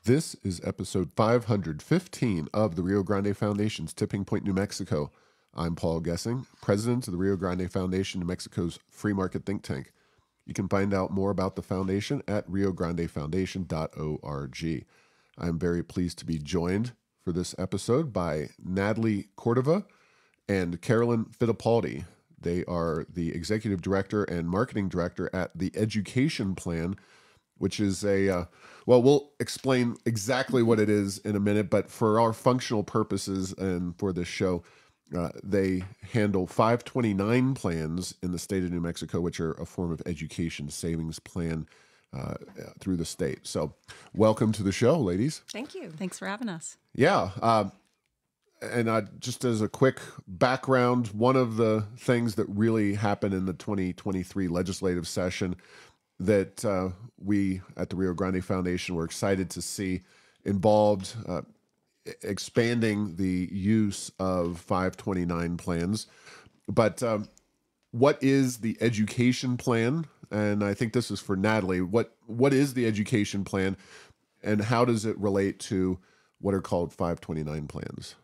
This is episode 515 of the Rio Grande Foundation's Tipping Point, New Mexico. I'm Paul Gessing, president of the Rio Grande Foundation, New Mexico's free market think tank. You can find out more about the foundation at riograndefoundation.org. I'm very pleased to be joined for this episode by Natalie Cordova and Carolyn Fittipaldi. They are the executive director and marketing director at the Education Plan, which is we'll explain exactly what it is in a minute, but for our functional purposes and for this show, they handle 529 plans in the state of New Mexico, which are a form of education savings plan through the state. So welcome to the show, ladies. Thank you. Thanks for having us. Yeah. And just as a quick background, one of the things that really happened in the 2023 legislative session that we at the Rio Grande Foundation were excited to see involved expanding the use of 529 plans. But what is the education plan? And I think this is for Natalie. What is the education plan, and how does it relate to what are called 529 plans?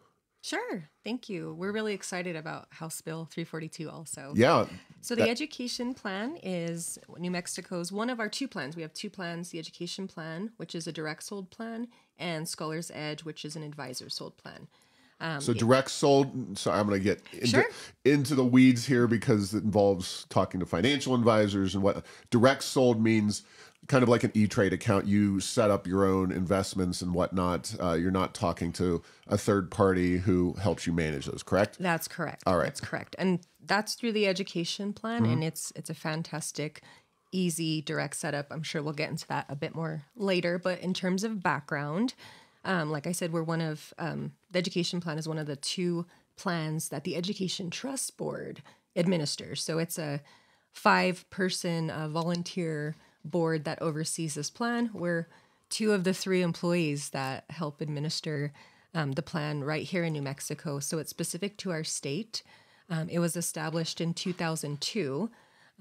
Sure. Thank you. We're really excited about House Bill 342 also. Yeah. So the education plan is New Mexico's one of our two plans. We have two plans, the education plan, which is a direct sold plan, and Scholar's Edge, which is an advisor sold plan. So direct sold, so I'm going to get into the weeds here because it involves talking to financial advisors and what direct sold means. Kind of like an E-Trade account, you set up your own investments and whatnot. You're not talking to a third party who helps you manage those, correct? That's correct. All right. That's correct. And that's through the education plan, and it's a fantastic, easy, direct setup. I'm sure we'll get into that a bit more later. But in terms of background, like I said, we're one of, the education plan is one of the two plans that the Education Trust Board administers. So it's a 5-person volunteer board that oversees this plan. We're two of the 3 employees that help administer the plan right here in New Mexico. So it's specific to our state. It was established in 2002.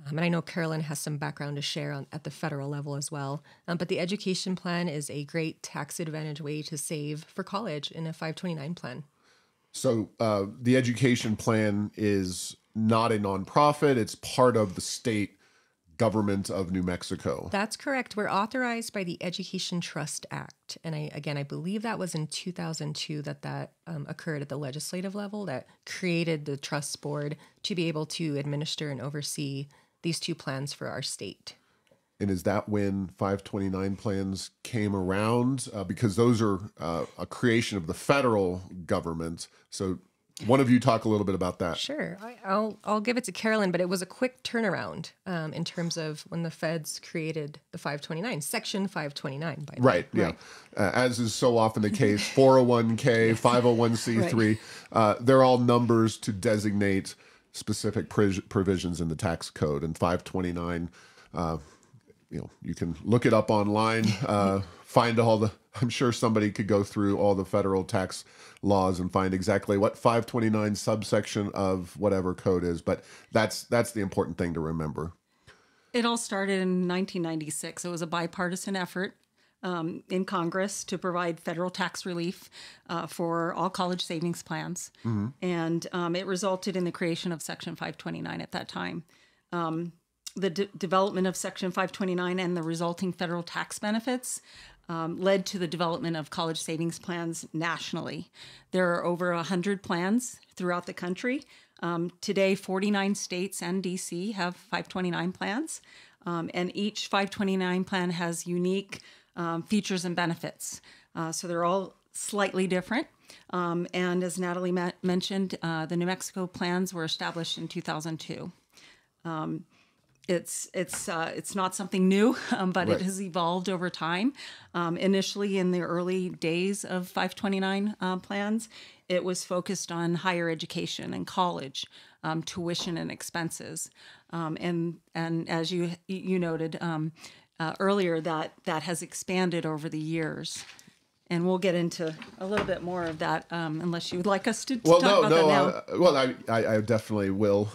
And I know Carolyn has some background to share at the federal level as well. But the education plan is a great tax advantage way to save for college in a 529 plan. So the education plan is not a nonprofit. It's part of the state government of New Mexico. That's correct. We're authorized by the Education Trust Act. And I believe that was in 2002 that occurred at the legislative level, that created the trust board to be able to administer and oversee these two plans for our state. And is that when 529 plans came around? Because those are a creation of the federal government. So one of you talk a little bit about that. Sure. I'll give it to Carolyn, but it was a quick turnaround in terms of when the feds created the 529, Section 529. By the way. Right, yeah. As is so often the case, 401k, 501c3, they're all numbers to designate specific provisions in the tax code. And 529, you can look it up online, find I'm sure somebody could go through all the federal tax laws and find exactly what 529 subsection of whatever code is. But that's the important thing to remember. It all started in 1996. It was a bipartisan effort in Congress to provide federal tax relief for all college savings plans. Mm-hmm. And it resulted in the creation of Section 529 at that time. The development of Section 529 and the resulting federal tax benefits led to the development of college savings plans nationally. There are over 100 plans throughout the country. Today, 49 states and D.C. have 529 plans, and each 529 plan has unique features and benefits. So they're all slightly different. And as Natalie mentioned, the New Mexico plans were established in 2002. It's not something new, but right. It has evolved over time. Initially, in the early days of 529 plans, it was focused on higher education and college, tuition and expenses. And as you noted earlier, that has expanded over the years. And we'll get into a little bit more of that, unless you would like us to talk about that now. I definitely will.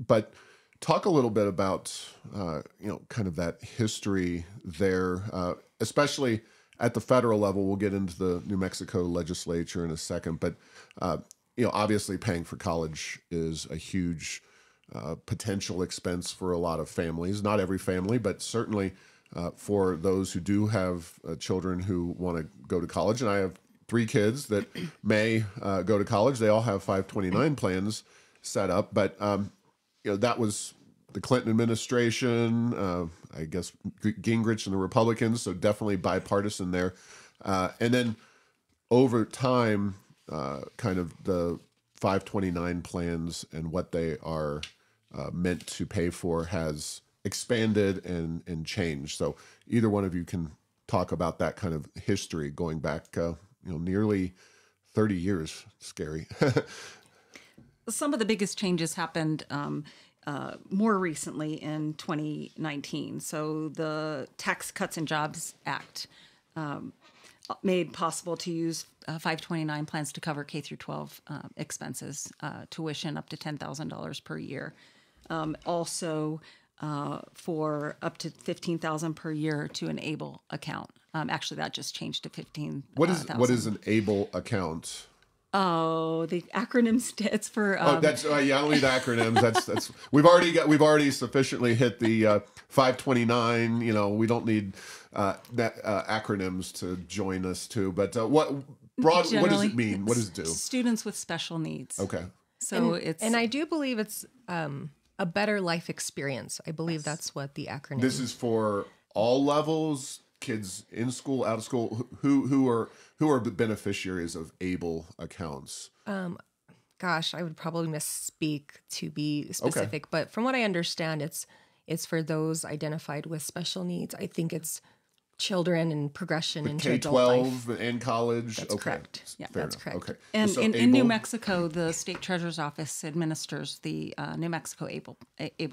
But talk a little bit about, kind of that history there, especially at the federal level, we'll get into the New Mexico legislature in a second, but obviously paying for college is a huge potential expense for a lot of families. Not every family, but certainly for those who do have children who want to go to college. And I have 3 kids that may go to college. They all have 529 plans set up, but that was the Clinton administration, I guess Gingrich and the Republicans, so definitely bipartisan there. And then over time, kind of the 529 plans and what they are meant to pay for has expanded and changed. So either one of you can talk about that kind of history going back, nearly 30 years. Scary. Some of the biggest changes happened more recently in 2019. So the Tax Cuts and Jobs Act made possible to use 529 plans to cover K through 12 expenses, tuition up to $10,000 per year. Also, for up to $15,000 per year to an ABLE account. Actually, that just changed to $15,000. What is an ABLE account? Oh, the acronym it's for. That's I don't need acronyms. That's we've already sufficiently hit the 529. We don't need acronyms to join us too. But what does it mean? What does it do? Students with special needs. Okay. So and I do believe it's a better life experience. I believe that's what the acronym. This is for all levels, kids in school, out of school. Who are the beneficiaries of ABLE accounts? Gosh, I would probably misspeak to be specific, but from what I understand, it's for those identified with special needs. I think it's children and progression into adult life. K-12 and college. That's correct. Yeah, that's correct. Okay. And so in New Mexico, the state treasurer's office administers the New Mexico ABLE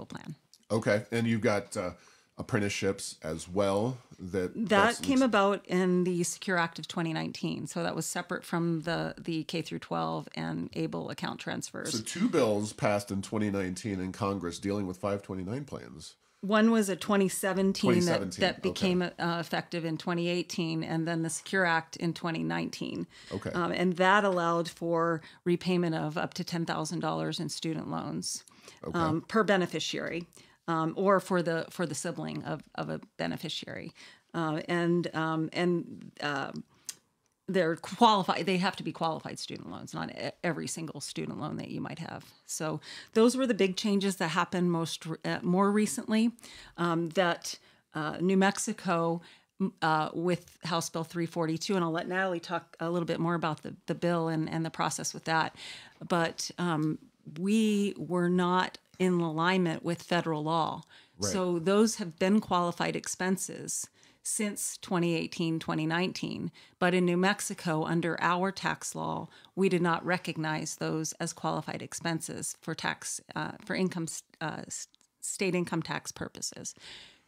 plan. Okay, and you've got apprenticeships as well. That came about in the Secure Act of 2019. So that was separate from the K through 12 and ABLE account transfers. So 2 bills passed in 2019 in Congress dealing with 529 plans. One was a 2017 that became effective in 2018, and then the Secure Act in 2019. Okay. And that allowed for repayment of up to $10,000 in student loans per beneficiary, or for the sibling of a beneficiary. They're qualified. They have to be qualified student loans, not every single student loan that you might have. So those were the big changes that happened more recently. That New Mexico, with House Bill 342, and I'll let Natalie talk a little bit more about the bill and the process with that. But we were not in alignment with federal law. Right. So those have been qualified expenses since 2018, 2019. But in New Mexico, under our tax law, we did not recognize those as qualified expenses for state income tax purposes.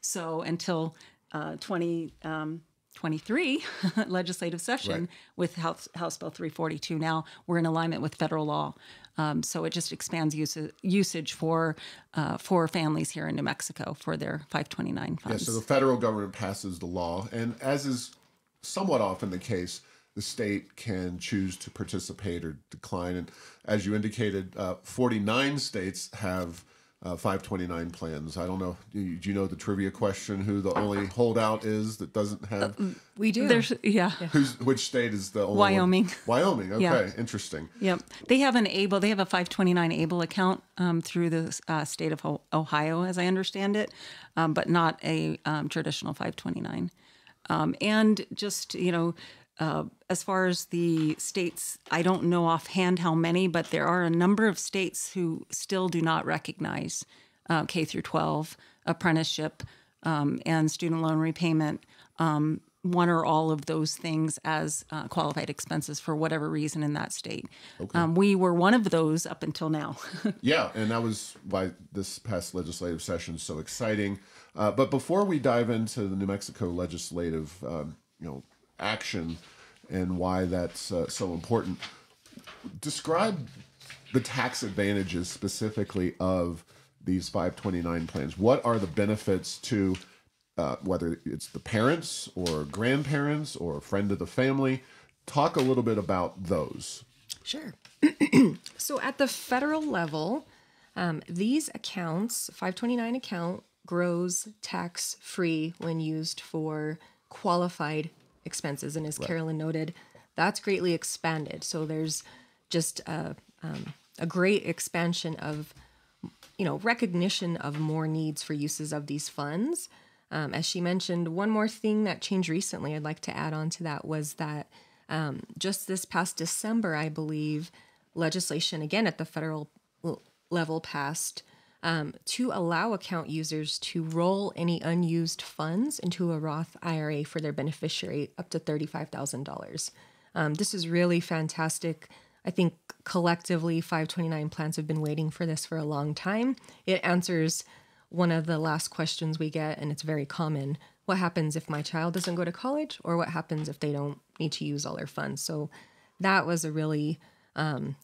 So until 2023 legislative session, right, with House Bill 342, now we're in alignment with federal law. So it just expands usage for families here in New Mexico for their 529 funds. Yeah, so the federal government passes the law, and as is somewhat often the case, the state can choose to participate or decline. And as you indicated, 49 states have 529 plans. I don't know. Do you know the trivia question? Who the only holdout is that doesn't have? We do. Which state is the only Wyoming. One? Wyoming. Okay, yeah. Interesting. Yep. They have a 529 ABLE account through the state of Ohio, as I understand it, but not a traditional 529. And just as far as the states, I don't know offhand how many, but there are a number of states who still do not recognize K through 12 apprenticeship and student loan repayment, one or all of those things as qualified expenses for whatever reason in that state. Okay. We were one of those up until now. Yeah, and that was why this past legislative session is so exciting. But before we dive into the New Mexico legislative action and why that's so important, describe the tax advantages specifically of these 529 plans. What are the benefits to whether it's the parents or grandparents or a friend of the family. Talk a little bit about those. Sure. So at the federal level, these accounts, 529 account, grows tax-free when used for qualified expenses. And as Carolyn noted, that's greatly expanded. So there's just a great expansion of, recognition of more needs for uses of these funds. As she mentioned, one more thing that changed recently I'd like to add on to that was that just this past December, I believe, legislation, again at the federal level, passed to allow account users to roll any unused funds into a Roth IRA for their beneficiary up to $35,000. This is really fantastic. I think collectively 529 plans have been waiting for this for a long time. It answers one of the last questions we get, and it's very common. What happens if my child doesn't go to college, or what happens if they don't need to use all their funds? So that was a really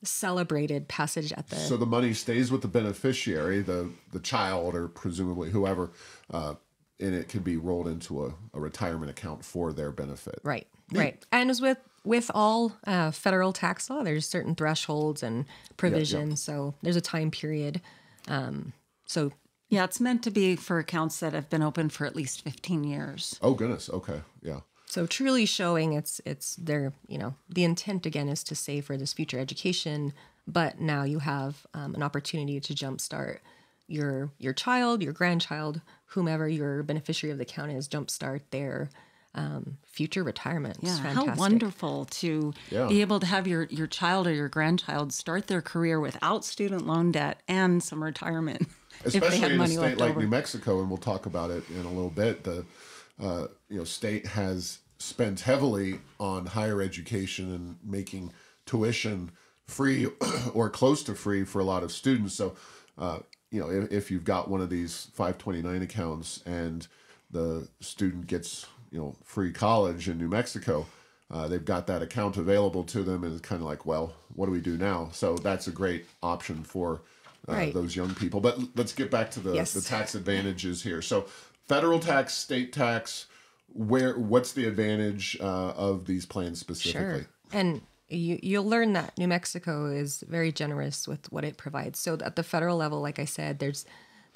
celebrated passage at the... So the money stays with the beneficiary, the child, or presumably whoever, and it can be rolled into a retirement account for their benefit. Right, right. And as with all federal tax law, there's certain thresholds and provisions. So there's a time period. Yeah, it's meant to be for accounts that have been open for at least 15 years. Oh, goodness. Okay. Yeah. So truly showing it's their, the intent again is to save for this future education, but now you have an opportunity to jumpstart your child, your grandchild, whomever your beneficiary of the account is, jumpstart their future retirement. Yeah, It's how wonderful to be able to have your child or your grandchild start their career without student loan debt and some retirement. Especially if they have in money a state left like over. New Mexico, and we'll talk about it in a little bit. The state has spent heavily on higher education and making tuition free or close to free for a lot of students. So, if you've got one of these 529 accounts and the student gets free college in New Mexico, they've got that account available to them, and it's kind of like, well, what do we do now? So that's a great option for those young people. But let's get back to the tax advantages here. So federal tax, state tax, what's the advantage of these plans specifically? Sure. And you'll learn that New Mexico is very generous with what it provides. So at the federal level, like I said, the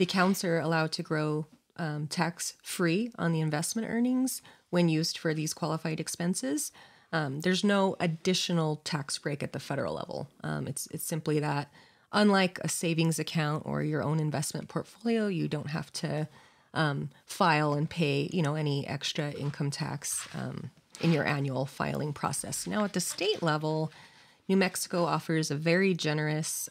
accounts are allowed to grow tax-free on the investment earnings when used for these qualified expenses. There's no additional tax break at the federal level. It's simply that, unlike a savings account or your own investment portfolio, you don't have to file and pay, any extra income tax in your annual filing process. Now, at the state level, New Mexico offers a very generous,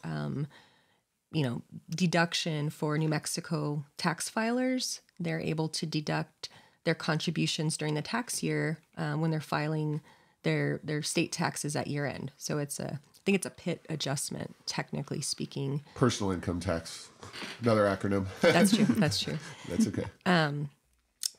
deduction for New Mexico tax filers. They're able to deduct their contributions during the tax year when they're filing their state taxes at year end. So I think it's a PIT adjustment, technically speaking. Personal income tax, another acronym. That's true. That's true. That's okay.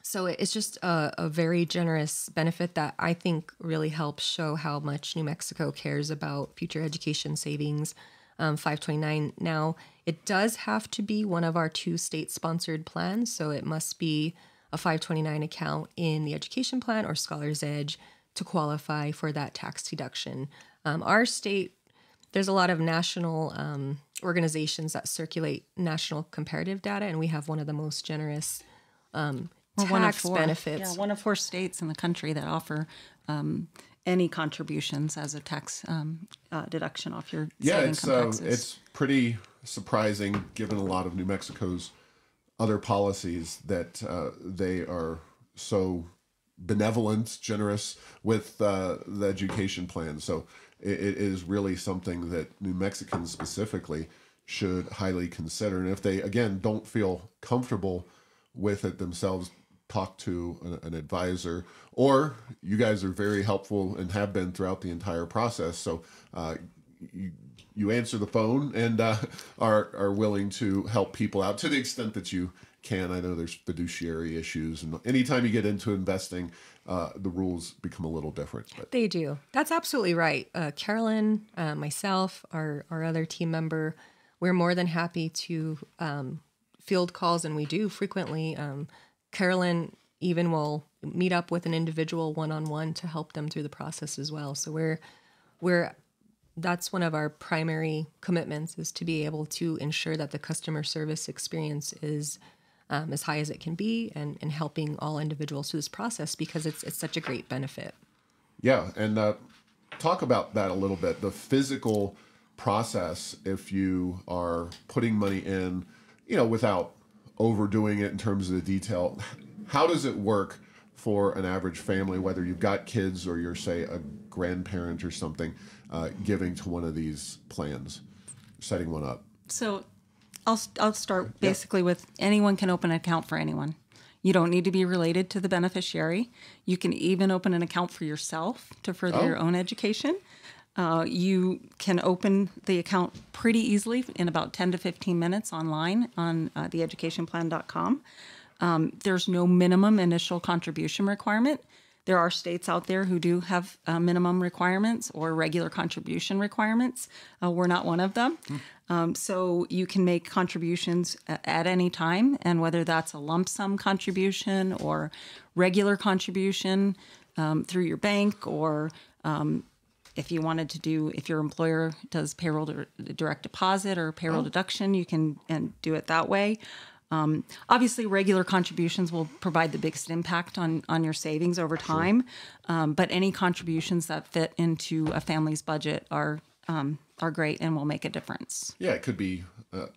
So it's just a very generous benefit that I think really helps show how much New Mexico cares about future education savings. 529. Now, it does have to be one of our 2 state-sponsored plans, so it must be a 529 account in the education plan or Scholar's Edge to qualify for that tax deduction. Our state, there's a lot of national organizations that circulate national comparative data, and we have one of the most generous tax benefits. Yeah, one of 4 states in the country that offer any contributions as a tax deduction off your income taxes. It's pretty surprising, given a lot of New Mexico's other policies, that they are so benevolent, generous with the education plan. So it is really something that New Mexicans specifically should highly consider. And if they, again, don't feel comfortable with it themselves, talk to an advisor, or you guys are very helpful and have been throughout the entire process. So you answer the phone and are willing to help people out to the extent that you can. I know there's fiduciary issues, and anytime you get into investing, the rules become a little different. But. They do. That's absolutely right. Carolyn, myself, our other team member, we're more than happy to field calls, and we do frequently, Carolyn even will meet up with an individual one-on-one to help them through the process as well. So that's one of our primary commitments, is to be able to ensure that the customer service experience is as high as it can be, and helping all individuals through this process, because it's such a great benefit. Yeah, and talk about that a little bit. The physical process, if you are putting money in, without overdoing it in terms of the detail, how does it work for an average family, whether you've got kids or you're, say, a grandparent or something, giving to one of these plans, setting one up? So I'll start basically with anyone can open an account for anyone. You don't need to be related to the beneficiary. You can even open an account for yourself to further your own education. You can open the account pretty easily in about 10 to 15 minutes online on theeducationplan.com. There's no minimum initial contribution requirement. There are states out there who do have minimum requirements or regular contribution requirements. We're not one of them. So you can make contributions at any time, and whether that's a lump sum contribution or regular contribution through your bank, or if you wanted to do, if your employer does payroll direct deposit or payroll deduction, you can do it that way. Obviously, regular contributions will provide the biggest impact on your savings over time, but any contributions that fit into a family's budget are great and will make a difference. Yeah, it could be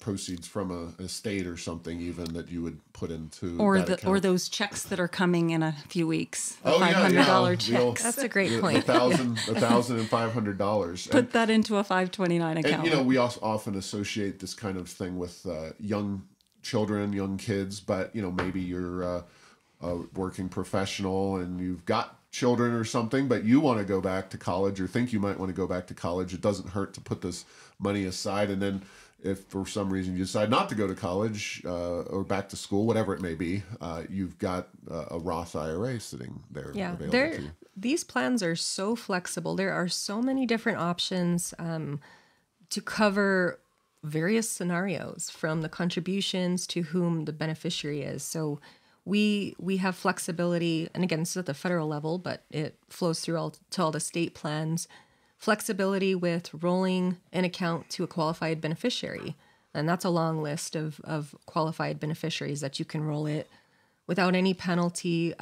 proceeds from an estate or something, even, that you would put into or account. those checks that are coming in a few weeks. $500 checks. That's a great point. $1,500. Put that into a 529 account. And we also often associate this kind of thing with young children, young kids, but maybe you're a working professional and you've got children or something, but you want to go back to college or think you might want to go back to college. It doesn't hurt to put this money aside, and then if for some reason you decide not to go to college or back to school, whatever it may be, you've got a Roth IRA sitting there available to you. These plans are so flexible. There are so many different options to cover various scenarios, from the contributions to whom the beneficiary is. So we have flexibility, and again, this is at the federal level, but it flows through to all the state plans. Flexibility with rolling an account to a qualified beneficiary. And that's a long list of qualified beneficiaries that you can roll it without any penalty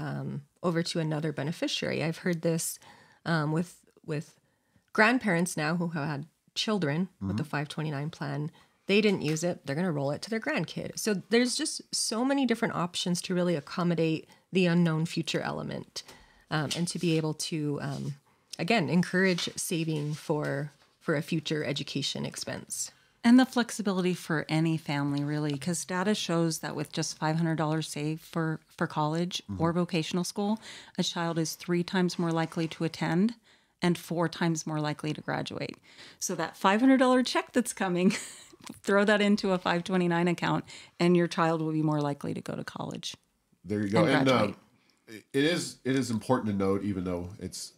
over to another beneficiary. I've heard this with grandparents now who have had children with the 529 plan. They didn't use it. They're going to roll it to their grandkid. So there's just so many different options to really accommodate the unknown future element, and to be able to, again, encourage saving for a future education expense. And the flexibility for any family, really, because data shows that with just $500 saved for college or vocational school, a child is 3 times more likely to attend and 4 times more likely to graduate. So that $500 check that's coming, throw that into a 529 account, and your child will be more likely to go to college. There you go. And it is important to note, even though it's,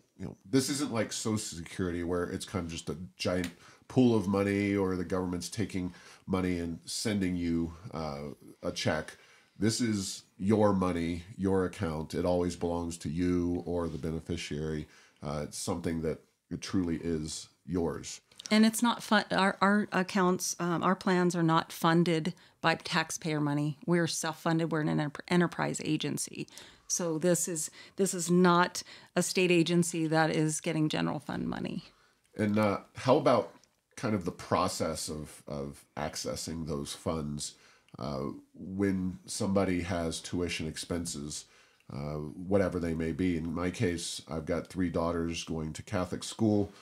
this isn't like Social Security where it's kind of just a giant pool of money, or the government's taking money and sending you a check. This is your money, your account. It always belongs to you or the beneficiary. It's something that it truly is yours. And it's not fun. Our accounts, our plans are not funded by taxpayer money. We're self-funded. We're an enterprise agency. So this is not a state agency that is getting general fund money. And how about kind of the process of accessing those funds when somebody has tuition expenses, whatever they may be? In my case, I've got 3 daughters going to Catholic school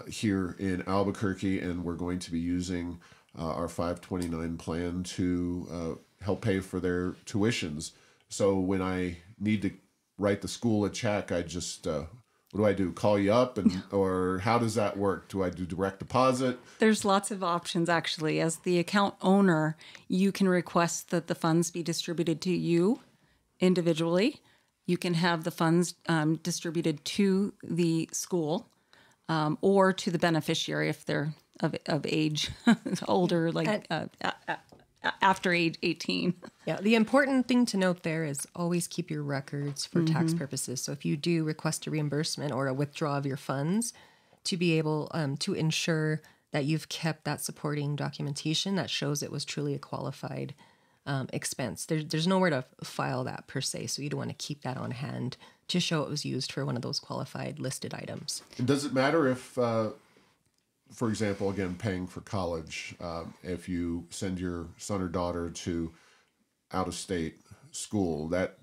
here in Albuquerque, and we're going to be using our 529 plan to help pay for their tuitions. So when I need to write the school a check, I just, what do I do? Call you up, or how does that work? Do I do direct deposit? There's lots of options, actually. As the account owner, you can request that the funds be distributed to you individually. You can have the funds distributed to the school or to the beneficiary if they're of age, older, like after age 18. Yeah, the important thing to note there is always keep your records for tax purposes. So if you do request a reimbursement or a withdrawal of your funds, to be able to ensure that you've kept that supporting documentation that shows it was truly a qualified expense. There's nowhere to file that per se, so you'd want to keep that on hand to show it was used for one of those qualified listed items. And does it matter if, for example, again, paying for college, if you send your son or daughter to out-of-state school, that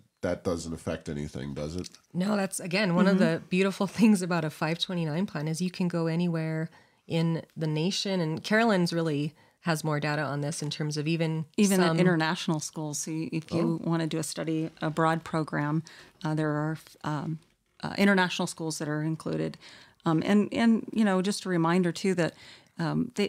doesn't affect anything, does it? No, that's, again, one of the beautiful things about a 529 plan is you can go anywhere in the nation. And Carolyn's really has more data on this in terms of even at international schools. So if you want to do a study abroad program, there are international schools that are included. And just a reminder too that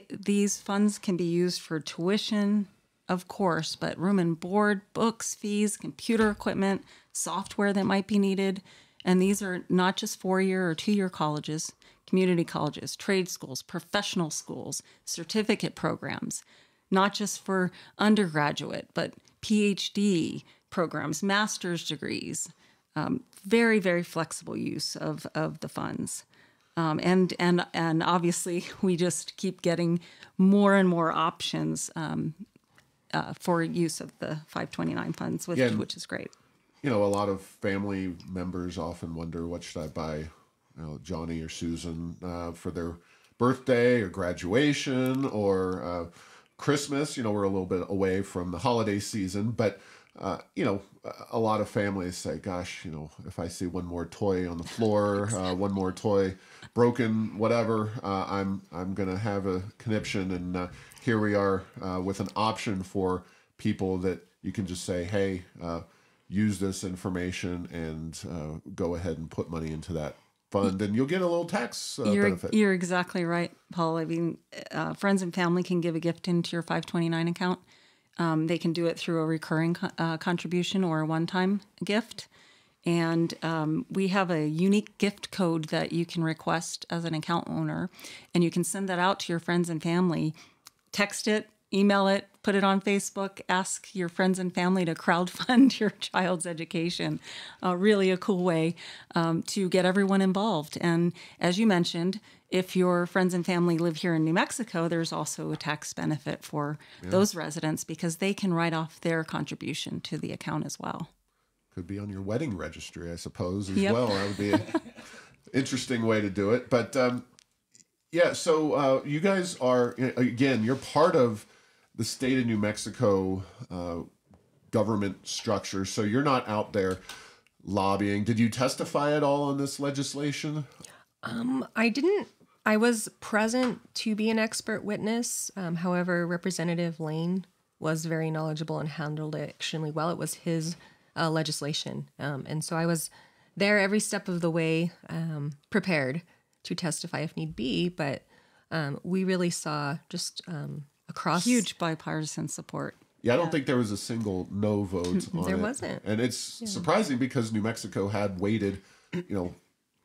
these funds can be used for tuition, of course, but room and board, books, fees, computer equipment, software that might be needed. And these are not just 4-year or 2-year colleges, community colleges, trade schools, professional schools, certificate programs, not just for undergraduate, but PhD programs, master's degrees, very, very flexible use of the funds. And obviously, we just keep getting more and more options for use of the 529 funds, which is great. A lot of family members often wonder, what should I buy Johnny or Susan for their birthday or graduation or Christmas? We're a little bit away from the holiday season, but a lot of families say, gosh, if I see one more toy on the floor, one more toy broken, whatever, I'm going to have a conniption. And here we are with an option for people that you can just say, hey, use this information and go ahead and put money into that fund, and you'll get a little tax benefit. You're exactly right, Paul. I mean, friends and family can give a gift into your 529 account. They can do it through a recurring contribution or a one-time gift. And we have a unique gift code that you can request as an account owner, and you can send that out to your friends and family. Text it, email it, put it on Facebook, ask your friends and family to crowdfund your child's education. Really a cool way to get everyone involved. And as you mentioned, if your friends and family live here in New Mexico, there's also a tax benefit for those residents because they can write off their contribution to the account as well. Could be on your wedding registry, I suppose, as well. That would be an interesting way to do it. But so you guys are, again, you're part of the state of New Mexico government structure, so you're not out there lobbying. Did you testify at all on this legislation? I didn't. I was present to be an expert witness. However, Representative Lane was very knowledgeable and handled it extremely well. It was his legislation. And so I was there every step of the way, prepared to testify if need be. But we really saw just across... huge bipartisan support. Yeah, I don't think there was a single no vote on it. There wasn't. And it's surprising because New Mexico had waited,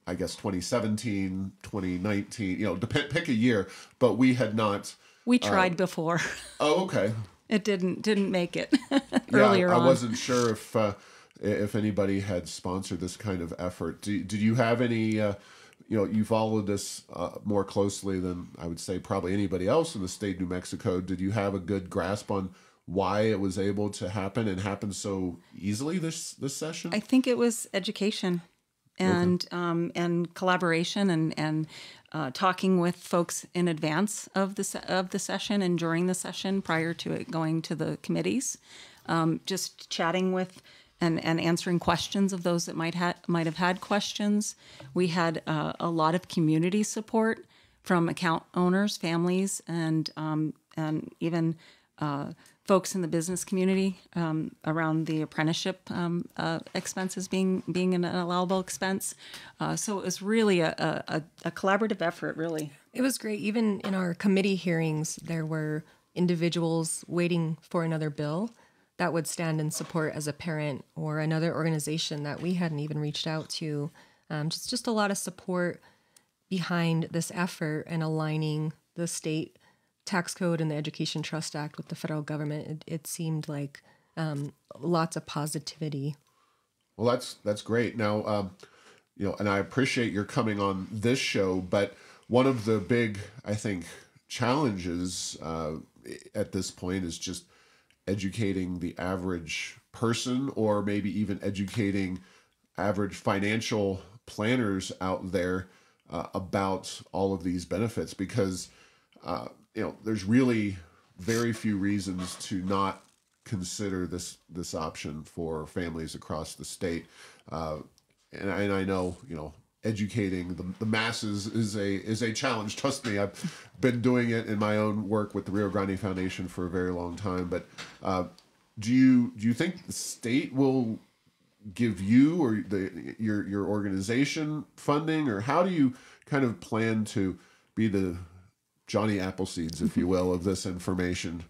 I guess 2017, 2019, pick a year, but we had not. We tried before. Oh, okay. It didn't make it earlier on. I wasn't sure if anybody had sponsored this kind of effort. Did you have any, you followed this more closely than I would say probably anybody else in the state of New Mexico. Did you have a good grasp on why it was able to happen and happen so easily this session? I think it was education and collaboration and talking with folks in advance of the session and during the session prior to it going to the committees, just chatting with and answering questions of those that might have had questions. We had a lot of community support from account owners, families, and even folks in the business community around the apprenticeship expenses being an allowable expense. So it was really a collaborative effort, really. It was great. Even in our committee hearings, there were individuals waiting for another bill that would stand in support as a parent or another organization that we hadn't even reached out to. Just a lot of support behind this effort and aligning the state tax code and the Education Trust Act with the federal government, it seemed like lots of positivity. Well, that's great. Now, and I appreciate your coming on this show, but one of the big, I think, challenges at this point is just educating the average person, or maybe even educating average financial planners out there about all of these benefits, because there's really very few reasons to not consider this option for families across the state. And I know, educating the masses is a challenge. Trust me, I've been doing it in my own work with the Rio Grande Foundation for a very long time. But do you think the state will give you or your organization funding, or how do you kind of plan to be the Johnny Appleseeds, if you will, of this information?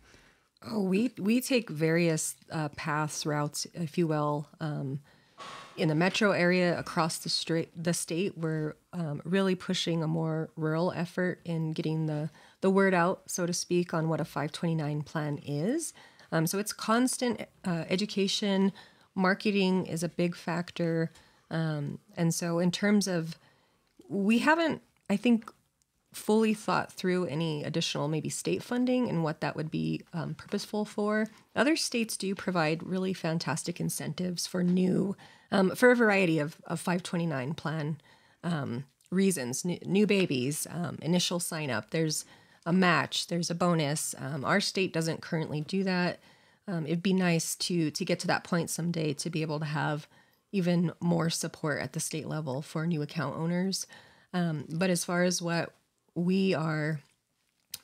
Oh, we take various paths, routes, if you will. In the metro area, across the state, we're really pushing a more rural effort in getting the word out, so to speak, on what a 529 plan is. So it's constant education. Marketing is a big factor. And so in terms of, we haven't, I think, fully thought through any additional maybe state funding and what that would be purposeful for. Other states do provide really fantastic incentives for for a variety of 529 plan reasons, new babies, initial sign up, there's a match, there's a bonus. Our state doesn't currently do that. It'd be nice to get to that point someday, to be able to have even more support at the state level for new account owners. But as far as what we are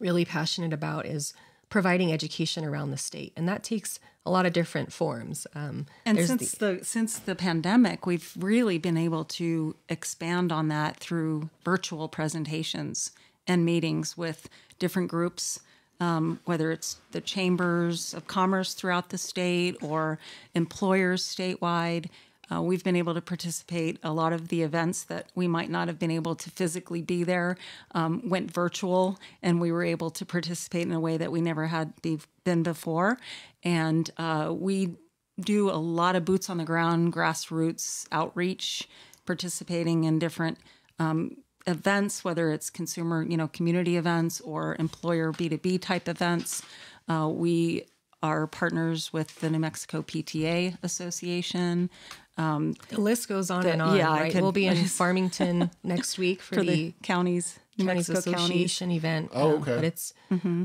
really passionate about is providing education around the state, and that takes a lot of different forms. And since the pandemic, we've really been able to expand on that through virtual presentations and meetings with different groups, whether it's the chambers of commerce throughout the state or employers statewide. We've been able to participate. A lot of the events that we might not have been able to physically be there went virtual, and we were able to participate in a way that we never had been before. And we do a lot of boots on the ground, grassroots outreach, participating in different events, whether it's consumer, community events or employer B2B type events. We are partners with the New Mexico PTA Association. The list goes on and on. Yeah, right? We'll be in Farmington next week for the counties, New Counties Mexico Association event. Oh, okay. But it's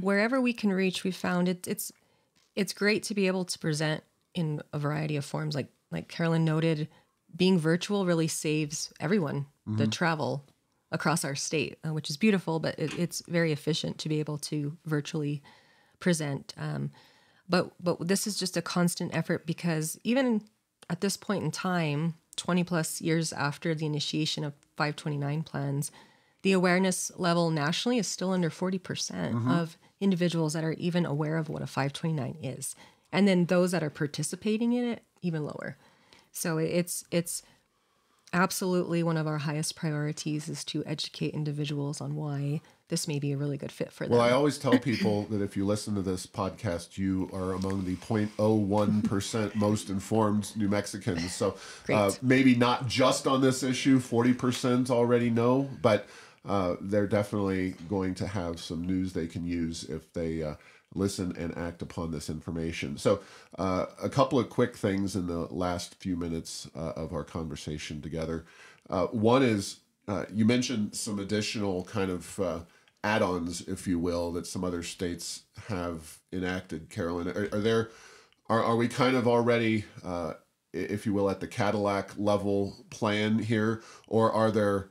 wherever we can reach. We found it's great to be able to present in a variety of forms. Like Carolyn noted, being virtual really saves everyone the travel across our state, which is beautiful. But it's very efficient to be able to virtually present. But this is just a constant effort, because even at this point in time, 20 plus years after the initiation of 529 plans, the awareness level nationally is still under 40% of individuals that are even aware of what a 529 is. And then those that are participating in it, even lower. So it's absolutely one of our highest priorities is to educate individuals on why this may be a really good fit for them. Well, I always tell people that if you listen to this podcast, you are among the 0.01% most informed New Mexicans. So maybe not just on this issue, 40% already know, but they're definitely going to have some news they can use if they listen and act upon this information. So a couple of quick things in the last few minutes of our conversation together. One is you mentioned some additional kind of add-ons, if you will, that some other states have enacted. Carolyn, are we kind of already, if you will, at the Cadillac level plan here, or are there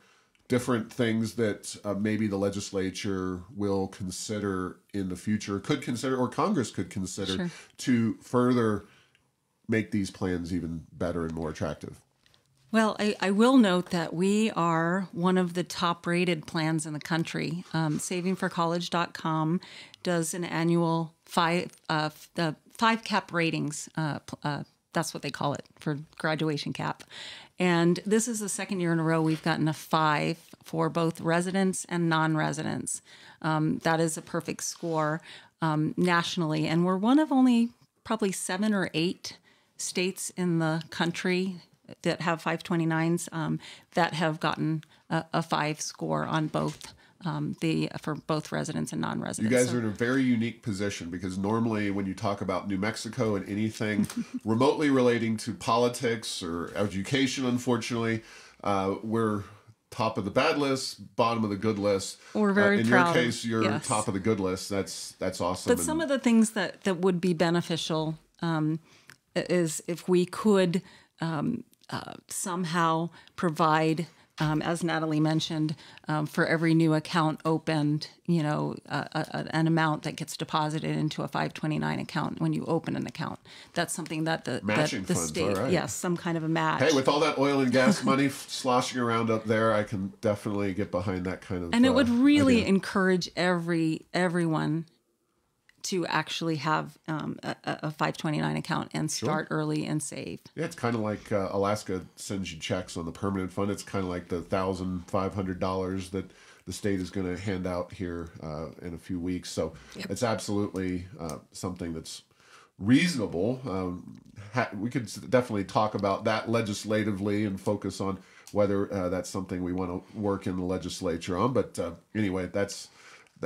different things that maybe the legislature will consider in the future, could consider, or Congress could consider to further make these plans even better and more attractive? Well, I will note that we are one of the top-rated plans in the country. SavingForCollege.com does an annual five cap ratings. That's what they call it, for graduation cap. And this is the second year in a row we've gotten a 5 for both residents and non-residents. That is a perfect score nationally. And we're one of only probably 7 or 8 states in the country that have 529s that have gotten a 5 score on both for both residents and non-residents. You guys are in a very unique position because normally when you talk about New Mexico and anything remotely relating to politics or education, unfortunately, we're top of the bad list, bottom of the good list. We're very in proud. your case, you're Yes. top of the good list. That's awesome. But some of the things that would be beneficial is if we could somehow provide, as Natalie mentioned, for every new account opened, an amount that gets deposited into a 529 account when you open an account. That's something that the funds, state, all right. yes, some kind of a match. Hey, with all that oil and gas money sloshing around up there, I can definitely get behind that kind of. And it would really idea. encourage everyone to actually have a 529 account and start early and save. Yeah, it's kind of like Alaska sends you checks on the permanent fund. It's kind of like the $1,500 that the state is going to hand out here in a few weeks. So it's absolutely something that's reasonable. We could definitely talk about that legislatively and focus on whether that's something we want to work in the legislature on. But anyway, that's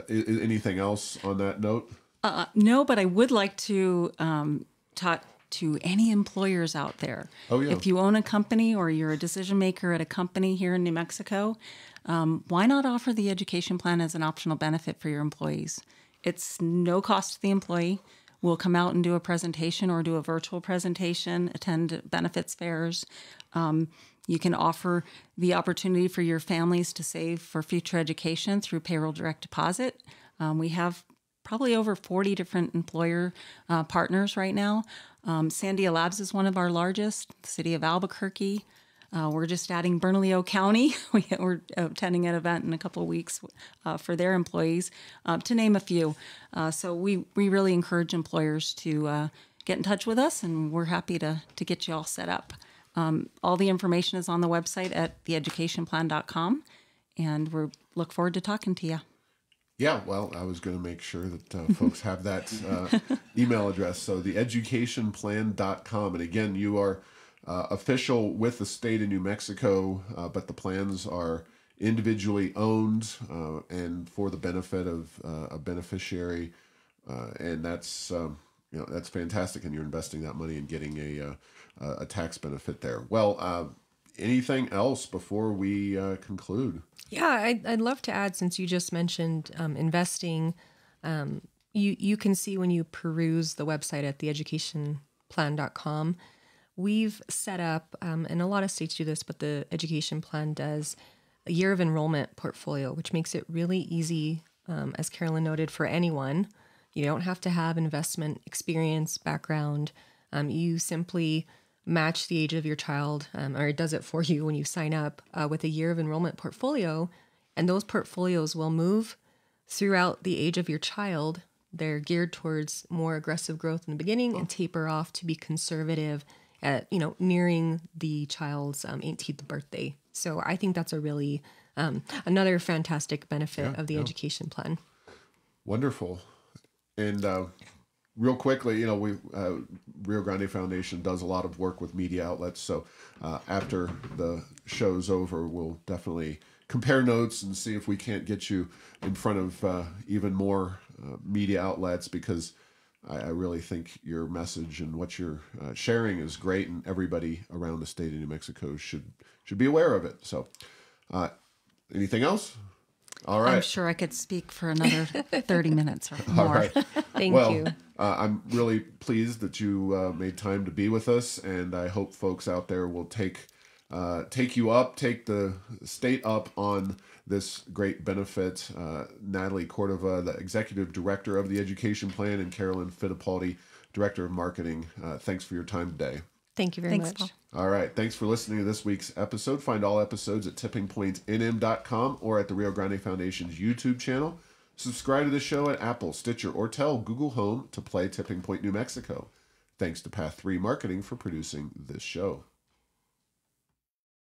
anything else on that note? No, but I would like to talk to any employers out there. Oh, yeah. If you own a company or you're a decision maker at a company here in New Mexico, why not offer the education plan as an optional benefit for your employees? It's no cost to the employee. We'll come out and do a presentation or do a virtual presentation, attend benefits fairs. You can offer the opportunity for your families to save for future education through payroll direct deposit. We have probably over 40 different employer partners right now. Sandia Labs is one of our largest, the city of Albuquerque. We're just adding Bernalillo County. We're attending an event in a couple of weeks for their employees, to name a few. So we really encourage employers to get in touch with us, and we're happy to get you all set up. All the information is on the website at theeducationplan.com, and we look forward to talking to you. Yeah, well, I was going to make sure that folks have that email address. So theeducationplan.com. And again, you are official with the state of New Mexico, but the plans are individually owned and for the benefit of a beneficiary. And that's, that's fantastic. And you're investing that money and getting a tax benefit there. Well, anything else before we conclude? Yeah, I'd love to add, since you just mentioned investing, you can see when you peruse the website at theeducationplan.com, we've set up, and a lot of states do this, but the education plan does a year of enrollment portfolio, which makes it really easy, as Carolyn noted, for anyone. You don't have to have investment experience, background. You simply match the age of your child, or it does it for you when you sign up with a year of enrollment portfolio. And those portfolios will move throughout the age of your child. They're geared towards more aggressive growth in the beginning and taper off to be conservative at, nearing the child's 18th birthday. So I think that's a really another fantastic benefit of the education plan. Wonderful. And real quickly, we Rio Grande Foundation does a lot of work with media outlets. So after the show's over, we'll definitely compare notes and see if we can't get you in front of even more media outlets, because I really think your message and what you're sharing is great, and everybody around the state of New Mexico should be aware of it. So anything else? All right. I'm sure I could speak for another 30 minutes or more. All right. Thank you. I'm really pleased that you made time to be with us, and I hope folks out there will take the state up on this great benefit. Natalie Cordova, the Executive Director of the Education Plan, and Carolyn Fittipaldi, Director of Marketing. Thanks for your time today. Thank you very much. Paul. All right. Thanks for listening to this week's episode. Find all episodes at tippingpointnm.com or at the Rio Grande Foundation's YouTube channel. Subscribe to the show at Apple, Stitcher, or tell Google Home to play Tipping Point New Mexico. Thanks to Path 3 Marketing for producing this show.